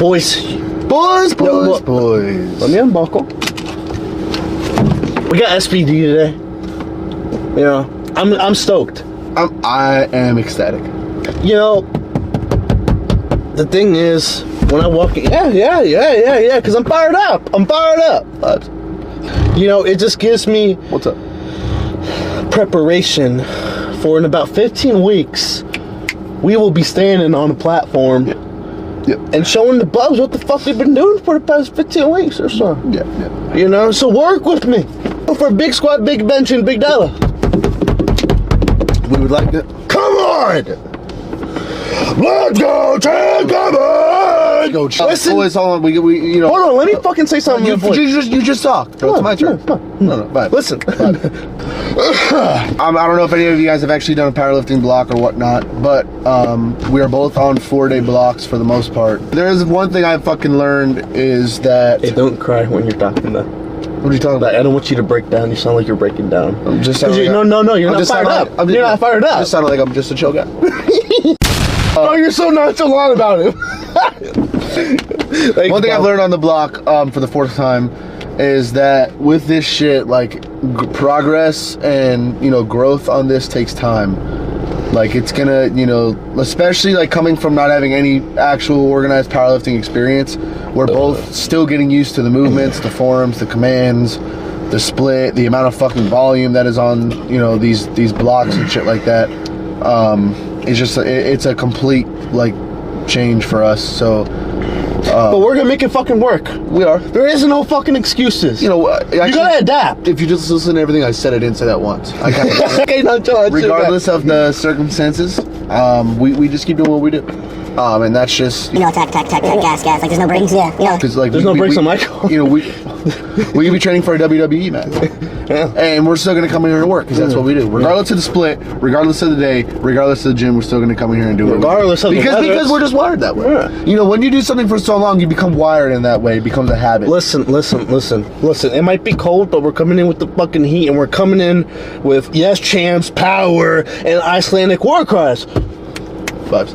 Boys. Boys. Let me unbuckle. We got SPD today. You know, I'm stoked. I am ecstatic. You know, the thing is, when I walk in, yeah, because I'm fired up. But, you know, it just gives me What's up? preparation for in about 15 weeks, we will be standing on a platform and showing the bubs what the fuck we've been doing for the past 15 weeks or so. Yeah. You know, so work with me. For big squat, big bench, and big deadlift. We would like to. Come on! Let's go, champ! Come on! Go, listen. Boys, hold on. We you know. Hold on, let me fucking say something. You just talked. It's my turn. No, bye. Listen. I don't know if any of you guys have actually done a powerlifting block or whatnot, but we are both on 4-day blocks for the most part. There is one thing I've fucking learned is that. Hey, don't cry when you're talking though. What are you talking about? I don't want you to break down. You sound like you're breaking down. I'm just no, you're not fired up. You're not fired up. I just sound like I'm just a chill guy. Oh, you're so nonchalant about it. One thing I've learned on the block for the 4th time is that with this shit, like progress and growth on this takes time. Like it's gonna, especially like coming from not having any actual organized powerlifting experience, we're both still getting used to the movements, the forms, the commands, the split, the amount of fucking volume that is on, these blocks and shit like that. It's just, it's a complete like change for us. So, but we're gonna make it fucking work. We are. There is no fucking excuses. Actually, you gotta adapt. If you just listen to everything I said, I didn't say that once. Okay, regardless of the circumstances, we just keep doing what we do. And that's just tack, gas. Like there's no brakes. Yeah, because like there's no brakes on my car. We could be training for a WWE match, and we're still gonna come in here and work because that's what we do. Regardless of the split, regardless of the day, regardless of the gym, we're still gonna come in here and do it. Regardless of because we're just wired that way. Yeah. When you do something for so long, you become wired in that way. It becomes a habit. Listen. It might be cold, but we're coming in with the fucking heat, and we're coming in with yes, champs, power, and Icelandic war cries. Vibes.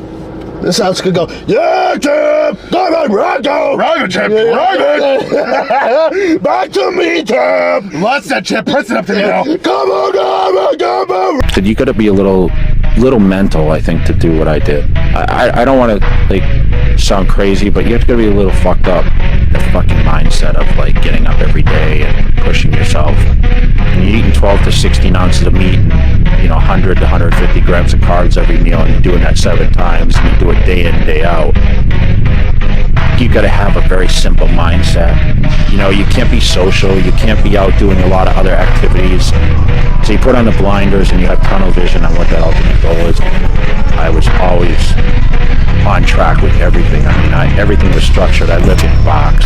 This is how it's gonna go. Yeah, champ! Come on, rock it, champ! Rock it! Back to me, champ! Let's that champ. Press it up to me now. Come on! So you gotta be a little mental, I think, to do what I did. I don't want to like sound crazy, but you have to be a little fucked up. The fucking mindset of like getting up every day and pushing yourself. And you're eating 12 to 16 ounces of meat and 100 to 150 grams of carbs every meal, and you're doing that 7 times, and you do it day in, day out. You got to have a very simple mindset. You can't be social, you can't be out doing a lot of other activities. So you put on the blinders and you have tunnel vision on what that ultimate goal is. I was always on track with everything. Everything was structured. I lived in a box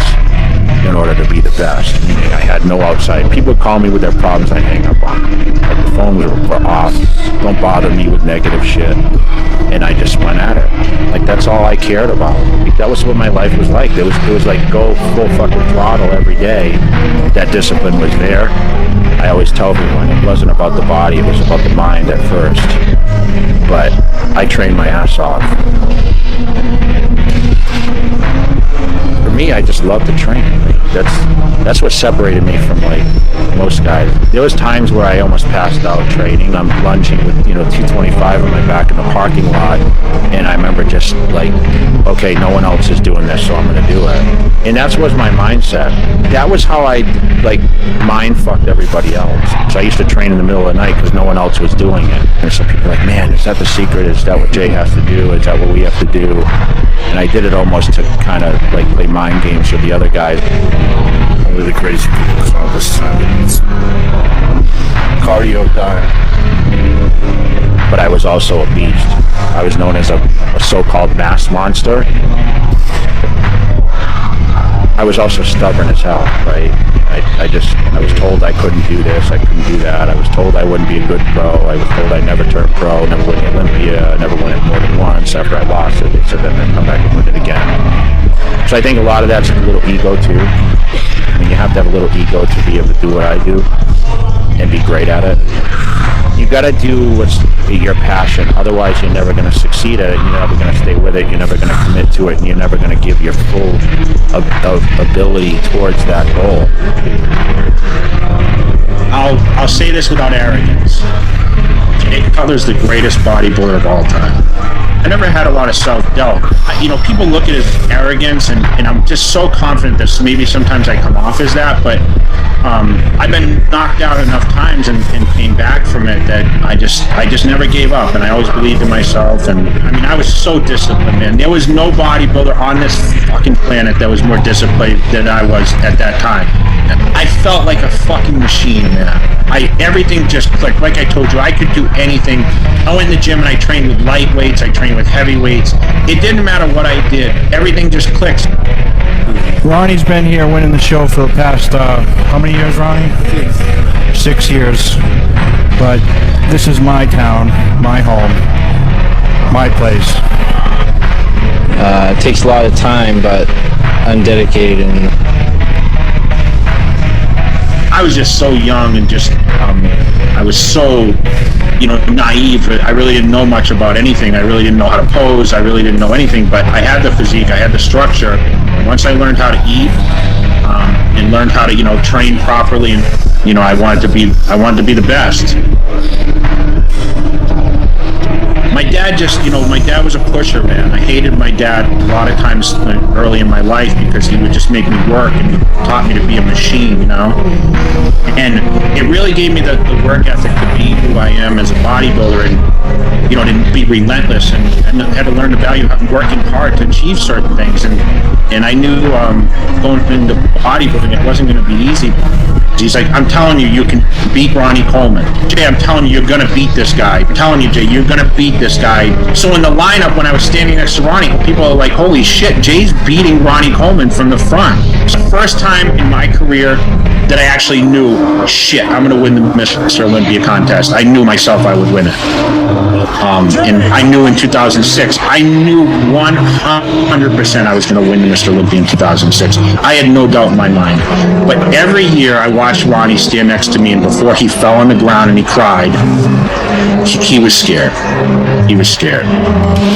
in order to be the best. Meaning I had no outside. People would call me with their problems, I'd hang up on them. Like the phones were off. Don't bother me with negative shit. And I just went at it. Like that's all I cared about. That was what my life was like. It was like go full fucking throttle every day. That discipline was there. I always tell everyone it wasn't about the body, it was about the mind at first. But I trained my ass off. For me, I just love to train. That's what separated me from like most guys. There was times where I almost passed out training. I'm lunging with 225 on my back in the parking lot, and I remember just like, okay, no one else is doing this, so I'm gonna do it. And that was my mindset. That was how I like mind fucked everybody else. So I used to train in the middle of the night because no one else was doing it. And some people are like, man, is that the secret? Is that what Jay has to do? Is that what we have to do? And I did it almost to kind of like play mind games with the other guys. Only the crazy people saw this time. Cardio time. But I was also a beast. I was known as a so-called mass monster. I was also stubborn as hell, right? I was told I couldn't do this, I couldn't do that. I was told I wouldn't be a good pro. I was told I'd never turn pro, never win the Olympia, never win it more than once. After I lost it, they said then I'd come back and win it again. So I think a lot of that's a little ego too. You have to have a little ego to be able to do what I do. and be great at it. You got to do what's your passion. Otherwise, you're never going to succeed at it. You're never going to stay with it. You're never going to commit to it, and you're never going to give your full ability towards that goal. I'll say this without arrogance. Jay Cutler's the greatest bodybuilder of all time. I never had a lot of self-doubt. People look at his arrogance, and I'm just so confident that maybe sometimes I come off as that, but I've been knocked out enough times and came back from it that I just never gave up, and I always believed in myself. And I was so disciplined, man. There was no bodybuilder on this fucking planet that was more disciplined than I was at that time. I felt like a fucking machine, man. Everything just clicked. Like I told you, I could do anything. I went in the gym and I trained with light weights, I trained with heavy weights. It didn't matter what I did. Everything just clicks. Ronnie's been here winning the show for the past, how many years, Ronnie? 6 years. But this is my town, my home, my place. It takes a lot of time, but I'm dedicated. And I was just so young and I was so, naive. I really didn't know much about anything. I really didn't know how to pose. I really didn't know anything, but I had the physique. I had the structure. And once I learned how to eat and learned how to, train properly, and, I wanted to be the best. My dad was a pusher, man. I hated my dad a lot of times early in my life because he would just make me work, and he taught me to be a machine, And it really gave me the work ethic to be who I am as a bodybuilder, and, to be relentless, and I had to learn the value of working hard to achieve certain things. And I knew going into bodybuilding, it wasn't going to be easy. He's like, I'm telling you, you can beat Ronnie Coleman. Jay, I'm telling you, you're going to beat this guy. I'm telling you, Jay, you're going to beat this guy. So in the lineup, when I was standing next to Ronnie, people are like, holy shit, Jay's beating Ronnie Coleman from the front. It's the first time in my career that I actually knew, shit, I'm going to win the Mr. Olympia contest. I knew myself I would win it. And I knew in 2006, I knew 100% I was going to win the Mr. Olympia in 2006. I had no doubt in my mind. But every year I watched Ronnie stand next to me, and before he fell on the ground and he cried, he was scared. He was scared.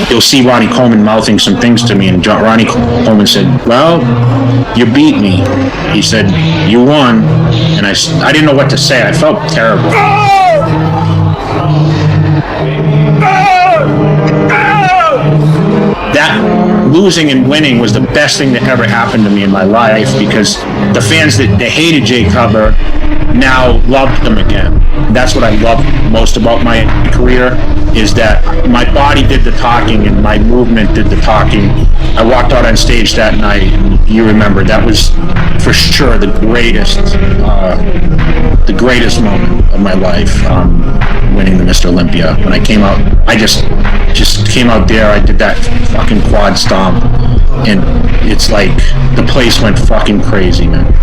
You'll see Ronnie Coleman mouthing some things to me, and Ronnie Coleman said, well, you beat me. He said, you won. And I didn't know what to say. I felt terrible. That losing and winning was the best thing that ever happened to me in my life, because the fans that hated Jay Cutler now loved him again. That's what I love most about my career, is that my body did the talking and my movement did the talking. I walked out on stage that night, and you remember, that was for sure the greatest moment of my life, winning the Mr. Olympia. When I came out, I just came out there, I did that fucking quad stomp, and it's like the place went fucking crazy, man.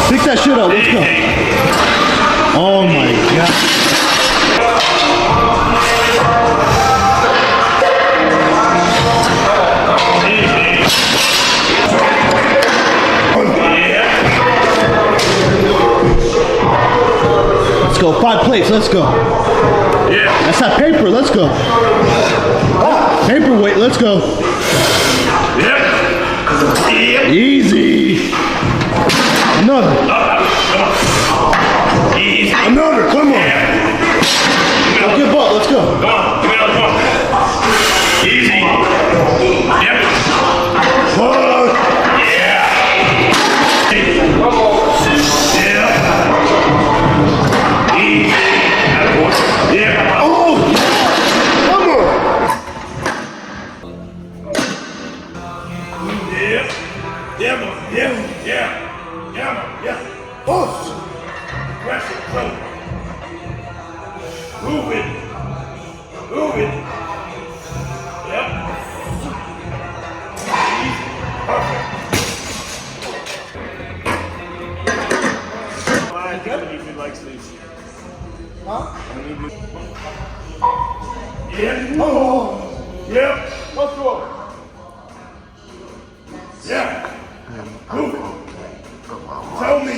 Pick that shit up. Let's go. Oh my god. Let's go. 5 plates. Let's go. Yeah. That's that paper. Let's go. Paperweight. Let's go. Yep. Yep. Easy. Another. Easy. Another. Come on. Get butt. Let's go. Come on. Give me another one. Easy. Yep. Fuck. Yeah. Yeah. Easy. Yeah. Oh. Come on. Yeah. Yeah. Yeah. Yeah. Yeah. Yeah. Push. Pressure. Move it. Move it. Yep. Easy. Perfect. I think he likes these. Huh? Yeah. Oh. Yep. Let's go. Yeah. Move it. Tell me.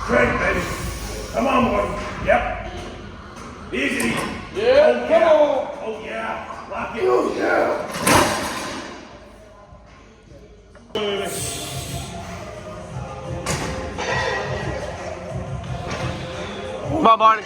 Straight, baby. Come on, boy. Yep. Easy. Yeah. Oh, come on. Oh, yeah. Lock it. Oh, yeah. Come on, Barney.